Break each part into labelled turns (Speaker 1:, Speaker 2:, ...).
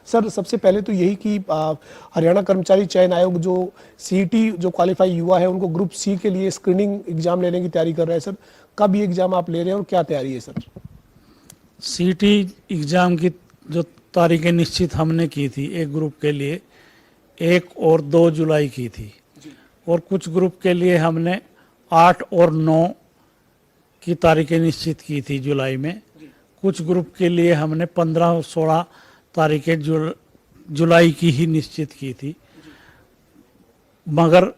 Speaker 1: Sir, सबसे पहले तो यही कि हरियाणा कर्मचारी चयन आयोग जो सीईटी जो क्वालिफाई युवा है उनको ग्रुप सी के लिए स्क्रीनिंग एग्जाम लेने की तैयारी कर रहा है। सर, कब ये एग्जाम आप ले रहे हैं और क्या तैयारी है सर?
Speaker 2: सीटी एग्ज़ाम की जो तारीखें निश्चित हमने की थी, एक ग्रुप के लिए 1 और 2 जुलाई की थी और कुछ ग्रुप के लिए हमने 8 और 9 की तारीखें निश्चित की थी जुलाई में। कुछ ग्रुप के लिए हमने 15 और 16 तारीखें जुलाई की ही निश्चित की थी, मगर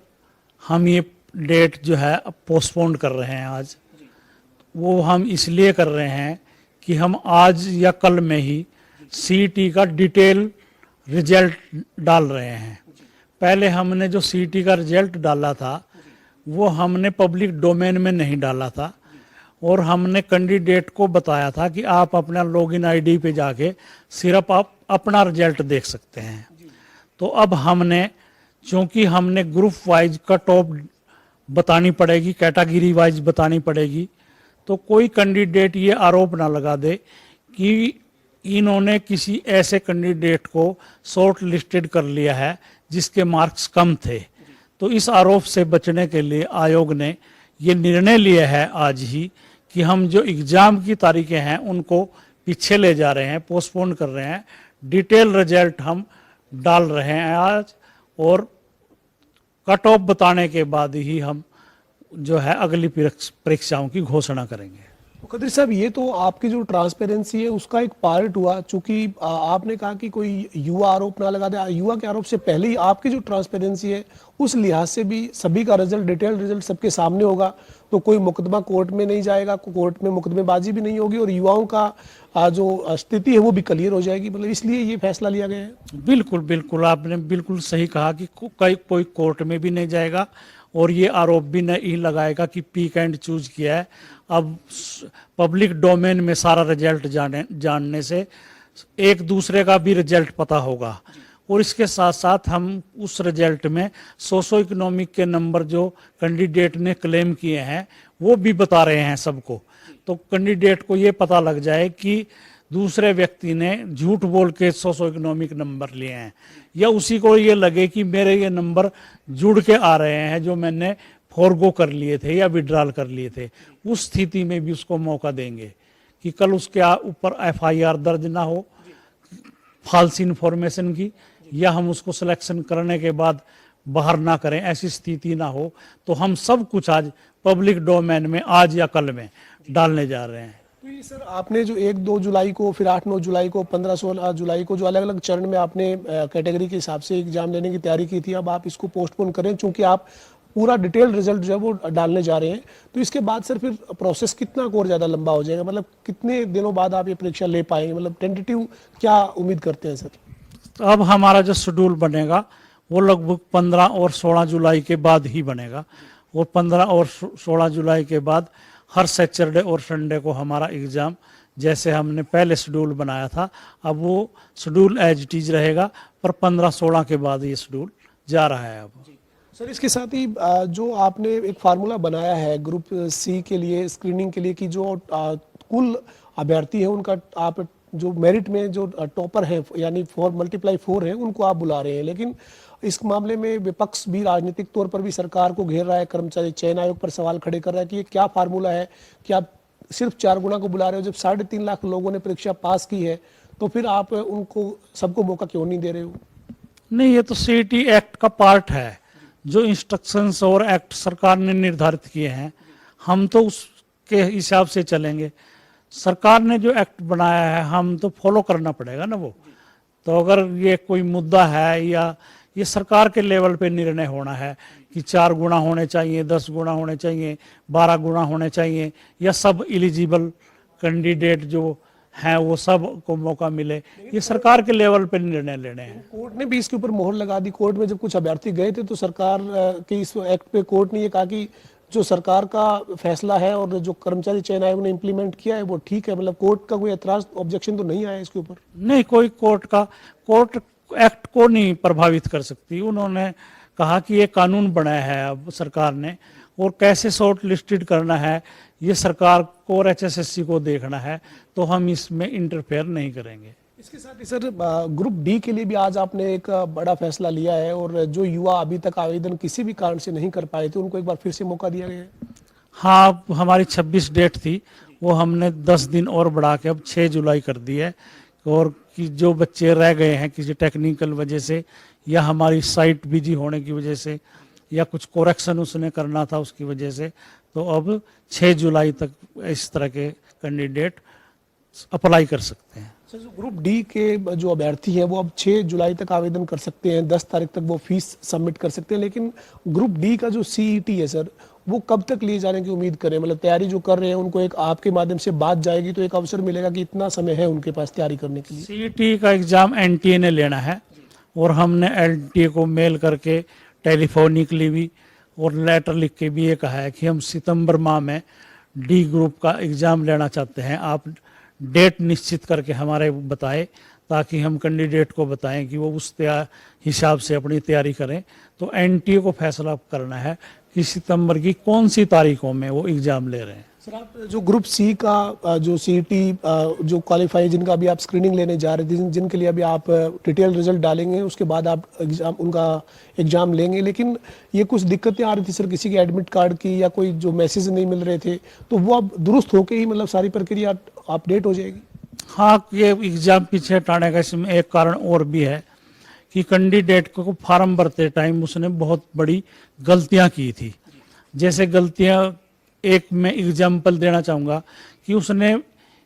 Speaker 2: हम ये डेट जो है पोस्टपोन कर रहे हैं आज। वो हम इसलिए कर रहे हैं कि हम आज या कल में ही सीईटी का डिटेल रिजल्ट डाल रहे हैं। पहले हमने जो सीईटी का रिजल्ट डाला था वो हमने पब्लिक डोमेन में नहीं डाला था और हमने कैंडिडेट को बताया था कि आप अपना लॉगिन आईडी पे जाके सिर्फ आप अपना रिजल्ट देख सकते हैं। तो अब हमने, चूंकि हमने ग्रुप वाइज कट ऑफ बतानी पड़ेगी, कैटेगरी वाइज बतानी पड़ेगी, तो कोई कैंडिडेट ये आरोप ना लगा दे कि इन्होंने किसी ऐसे कैंडिडेट को शॉर्ट लिस्टेड कर लिया है जिसके मार्क्स कम थे। तो इस आरोप से बचने के लिए आयोग ने ये निर्णय लिया है आज ही कि हम जो एग्ज़ाम की तारीखें हैं उनको पीछे ले जा रहे हैं, पोस्टपोन कर रहे हैं। डिटेल रिजल्ट हम डाल रहे हैं आज और कट ऑफ बताने के बाद ही हम जो है अगली परीक्षाओं की घोषणा करेंगे।
Speaker 1: तो खत्री साहब, ये तो आपकी जो ट्रांसपेरेंसी है उसका एक पार्ट हुआ, चूंकि आपने कहा कि कोई युवा आरोप ना लगा दे। युवा के आरोप से पहले ही आपकी जो ट्रांसपेरेंसी है उस लिहाज से भी सभी का रिजल्ट, डिटेल रिजल्ट सबके सामने होगा, तो कोई मुकदमा कोर्ट में नहीं जाएगा, कोर्ट में मुकदमेबाजी भी नहीं होगी और युवाओं का जो स्थिति है वो भी क्लियर हो जाएगी। मतलब इसलिए ये फैसला लिया गया है।
Speaker 2: बिल्कुल बिल्कुल, आपने बिल्कुल सही कहा कि कोई कोर्ट में भी नहीं जाएगा और ये आरोप भी नहीं लगाएगा कि पिक एंड चूज किया है। अब पब्लिक डोमेन में सारा रिजल्ट जानने से एक दूसरे का भी रिजल्ट पता होगा और इसके साथ साथ हम उस रिजल्ट में सोशो इकोनॉमिक के नंबर जो कैंडिडेट ने क्लेम किए हैं वो भी बता रहे हैं सबको। तो कैंडिडेट को ये पता लग जाए कि दूसरे व्यक्ति ने झूठ बोल के सोशो इकोनॉमिक नंबर लिए हैं, या उसी को ये लगे कि मेरे ये नंबर जुड़ के आ रहे हैं जो मैंने फॉरगो कर लिए थे या विड्रॉल कर लिए थे। उस स्थिति में भी उसको मौका देंगे कि कल उसके ऊपर एफआईआर दर्ज ना हो फाल्स इन्फॉर्मेशन की, या हम उसको सिलेक्शन करने के बाद बाहर ना करें, ऐसी स्थिति ना हो। तो हम सब कुछ आज पब्लिक डोमेन में आज या कल में डालने जा रहे हैं।
Speaker 1: तो ये सर, आपने जो 1-2 जुलाई को, फिर 8-9 जुलाई को, 15-16 जुलाई को जो अलग अलग चरण में आपने कैटेगरी के हिसाब से एग्जाम लेने की तैयारी की थी, अब आप इसको पोस्टपोन करें चूंकि आप पूरा डिटेल रिजल्ट जो है वो डालने जा रहे हैं। तो इसके बाद सर फिर प्रोसेस कितना और ज़्यादा लंबा हो जाएगा? मतलब कितने दिनों बाद आप ये परीक्षा ले पाएंगे? मतलब टेंटेटिव क्या उम्मीद करते हैं सर?
Speaker 2: तो अब हमारा जो शेड्यूल बनेगा वो लगभग 15 और 16 जुलाई के बाद ही बनेगा और 15 और 16 जुलाई के बाद हर सैटरडे और संडे को हमारा एग्ज़ाम, जैसे हमने पहले शेड्यूल बनाया था, अब वो शेड्यूल एज इट इज रहेगा, पर 15-16 के बाद ये शेड्यूल जा रहा है अब।
Speaker 1: सर, इसके साथ ही जो आपने एक फार्मूला बनाया है ग्रुप सी के लिए स्क्रीनिंग के लिए कि जो कुल अभ्यर्थी है उनका आप जो मेरिट में जो टॉपर है यानी 4x4 है उनको आप बुला रहे हैं, लेकिन इस मामले में विपक्ष भी राजनीतिक तौर पर भी सरकार को घेर रहा है, कर्मचारी चयन आयोग पर सवाल खड़े कर रहा है कि ये क्या फार्मूला है कि आप सिर्फ 4 गुना को बुला रहे हो? जब 3.5 लाख लोगों ने परीक्षा पास की है तो फिर आप उनको सबको मौका क्यों नहीं दे रहे हो?
Speaker 2: नहीं, ये तो सीईटी एक्ट का पार्ट है, जो इंस्ट्रक्शंस और एक्ट सरकार ने निर्धारित किए हैं, हम तो उसके हिसाब से चलेंगे। सरकार ने जो एक्ट बनाया है हम तो फॉलो करना पड़ेगा ना वो। तो अगर ये कोई मुद्दा है या ये सरकार के लेवल पे निर्णय होना है कि 4 गुना होने चाहिए, 10 गुना होने चाहिए, 12 गुना होने चाहिए, या सब एलिजिबल कैंडिडेट जो हैं वो सब को मौका मिले, ये सरकार के लेवल पे निर्णय लेने हैं।
Speaker 1: कोर्ट ने भी इसके ऊपर मोहर लगा दी। कोर्ट में जब कुछ अभ्यर्थी गए थे तो सरकार के इस एक्ट पे कोर्ट ने ये कहा कि जो सरकार का फैसला है और जो कर्मचारी चयन आयोग ने इम्प्लीमेंट किया है वो ठीक है। मतलब कोर्ट का कोई एतराज, ऑब्जेक्शन तो नहीं आया इसके ऊपर?
Speaker 2: नहीं, कोई कोर्ट एक्ट को नहीं प्रभावित कर सकती। उन्होंने कहा कि ये कानून बनाया है अब सरकार ने और कैसे शॉर्ट लिस्टेड करना है ये सरकार को और एचएसएससी को देखना है, तो हम इसमें इंटरफेयर नहीं करेंगे।
Speaker 1: इसके साथ ही सर ग्रुप डी के लिए भी आज आपने एक बड़ा फैसला लिया है और जो युवा अभी तक आवेदन किसी भी कारण से नहीं कर पाए थे उनको एक बार फिर से मौका दिया गया है।
Speaker 2: हाँ, हमारी 26 डेट थी, वो हमने 10 दिन और बढ़ा के अब 6 जुलाई कर दी है। और कि जो बच्चे रह गए हैं किसी टेक्निकल वजह से या हमारी साइट बिजी होने की वजह से या कुछ कोरेक्शन उसने करना था उसकी वजह से, तो अब 6 जुलाई तक इस तरह के कैंडिडेट अप्लाई कर सकते हैं।
Speaker 1: सर जो ग्रुप डी के जो अभ्यर्थी हैं वो अब 6 जुलाई तक आवेदन कर सकते हैं, 10 तारीख तक वो फीस सबमिट कर सकते हैं, लेकिन ग्रुप डी का जो सीईटी है सर वो कब तक लिए जाने की उम्मीद करें? मतलब तैयारी जो कर रहे हैं उनको एक आपके माध्यम से बात जाएगी तो एक अवसर मिलेगा कि इतना समय है उनके पास तैयारी करने के लिए।
Speaker 2: सीईटी का एग्जाम एनटीए ने लेना है और हमने एनटीए को मेल करके टेलीफोनिकली भी और लेटर लिख के भी ये कहा है कि हम सितंबर माह में डी ग्रुप का एग्जाम लेना चाहते हैं, आप डेट निश्चित करके हमारे बताएं ताकि हम कैंडिडेट को बताएं कि वो उस हिसाब से अपनी तैयारी करें। तो एनटीए को फैसला करना है कि सितंबर की कौन सी तारीखों में वो एग्जाम ले रहे हैं।
Speaker 1: सर आप जो ग्रुप सी का जो सीईटी जो क्वालिफाई जिनका अभी आप स्क्रीनिंग लेने जा रहे थे, जिनके लिए अभी आप डिटेल रिजल्ट डालेंगे उसके बाद आप उनका एग्जाम लेंगे, लेकिन ये कुछ दिक्कतें आ रही थी सर किसी के एडमिट कार्ड की या कोई जो मैसेज नहीं मिल रहे थे, तो वो अब दुरुस्त होके ही मतलब सारी प्रक्रिया अपडेट हो जाएगी।
Speaker 2: हाँ, ये एग्जाम पीछे हटाने का इसमें एक कारण और भी है कि कैंडिडेट को फॉर्म भरते टाइम उसने बहुत बड़ी गलतियां की थी। जैसे गलतियां, एक मैं एग्जाम्पल देना चाहूँगा कि उसने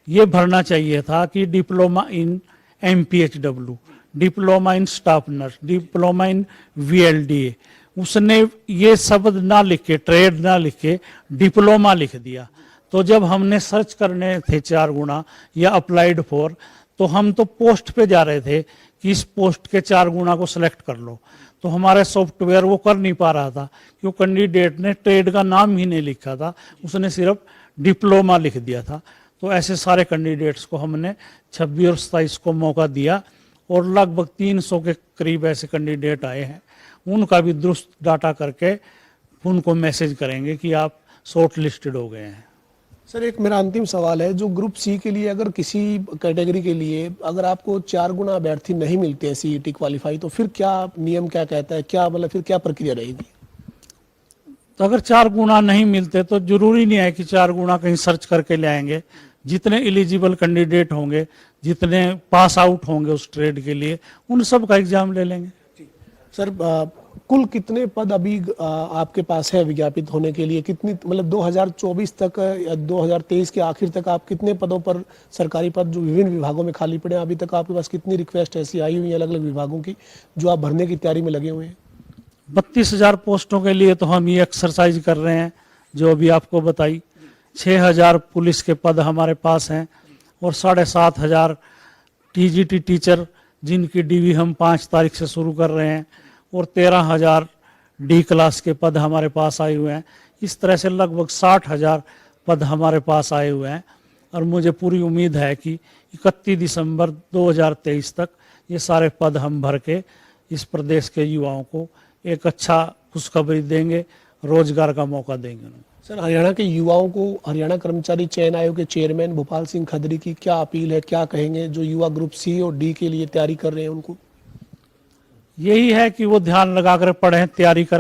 Speaker 2: ये भरना चाहिए था कि diploma in MPHW, diploma in staff nurse, diploma in VLDA, उसने ये शब्द ना लिख के, ट्रेड ना लिख के डिप्लोमा लिख दिया। तो जब हमने सर्च करने थे 4 गुना या अप्लाइड फॉर, तो हम तो पोस्ट पे जा रहे थे कि इस पोस्ट के 4 गुना को सिलेक्ट कर लो, तो हमारा सॉफ्टवेयर वो कर नहीं पा रहा था क्योंकि कैंडिडेट ने ट्रेड का नाम ही नहीं लिखा था, उसने सिर्फ डिप्लोमा लिख दिया था। तो ऐसे सारे कैंडिडेट्स को हमने 26 और 27 को मौका दिया और लगभग 300 के करीब ऐसे कैंडिडेट आए हैं। उनका भी दुरुस्त डाटा करके उनको मैसेज करेंगे कि आप शॉर्ट लिस्टेड हो गए हैं।
Speaker 1: सर एक मेरा अंतिम सवाल है, जो ग्रुप सी के लिए अगर किसी कैटेगरी के लिए अगर आपको 4 गुना अभ्यर्थी नहीं मिलते हैं सीईटी क्वालिफाई, तो फिर क्या नियम क्या कहता है, क्या मतलब फिर क्या प्रक्रिया रहेगी?
Speaker 2: तो अगर 4 गुना नहीं मिलते तो जरूरी नहीं है कि 4 गुना कहीं सर्च करके ले आएंगे। जितने एलिजिबल कैंडिडेट होंगे, जितने पास आउट होंगे उस ट्रेड के लिए, उन सब का एग्जाम ले लेंगे।
Speaker 1: सर कुल कितने पद अभी आपके पास है विज्ञापित होने के लिए? कितनी मतलब 2024 तक या 2023 के आखिर तक आप कितने पदों पर सरकारी पद जो विभिन्न विभागों में खाली पड़े हैं, अभी तक आपके पास कितनी रिक्वेस्ट ऐसी आई हुई है अलग अलग विभागों की जो आप भरने की तैयारी में लगे हुए हैं?
Speaker 2: 32,000 पोस्टों के लिए तो हम ये एक्सरसाइज कर रहे हैं जो अभी आपको बताई। 6,000 पुलिस के पद हमारे पास हैं और 7,500 TGT टीचर जिनकी DV हम 5 तारीख से शुरू कर रहे हैं और 13,000 D क्लास के पद हमारे पास आए हुए हैं। इस तरह से लगभग 60,000 पद हमारे पास आए हुए हैं और मुझे पूरी उम्मीद है कि 31 दिसंबर 2023 तक ये सारे पद हम भर के इस प्रदेश के युवाओं को एक अच्छा खुशखबरी देंगे, रोजगार का मौका देंगे।
Speaker 1: सर हरियाणा के युवाओं को हरियाणा कर्मचारी चयन आयोग के चेयरमैन भोपाल सिंह खदरी की क्या अपील है, क्या कहेंगे जो युवा ग्रुप सी और डी के लिए तैयारी कर रहे हैं उनको?
Speaker 2: यही है कि वो ध्यान लगाकर पढ़ें, तैयारी करें।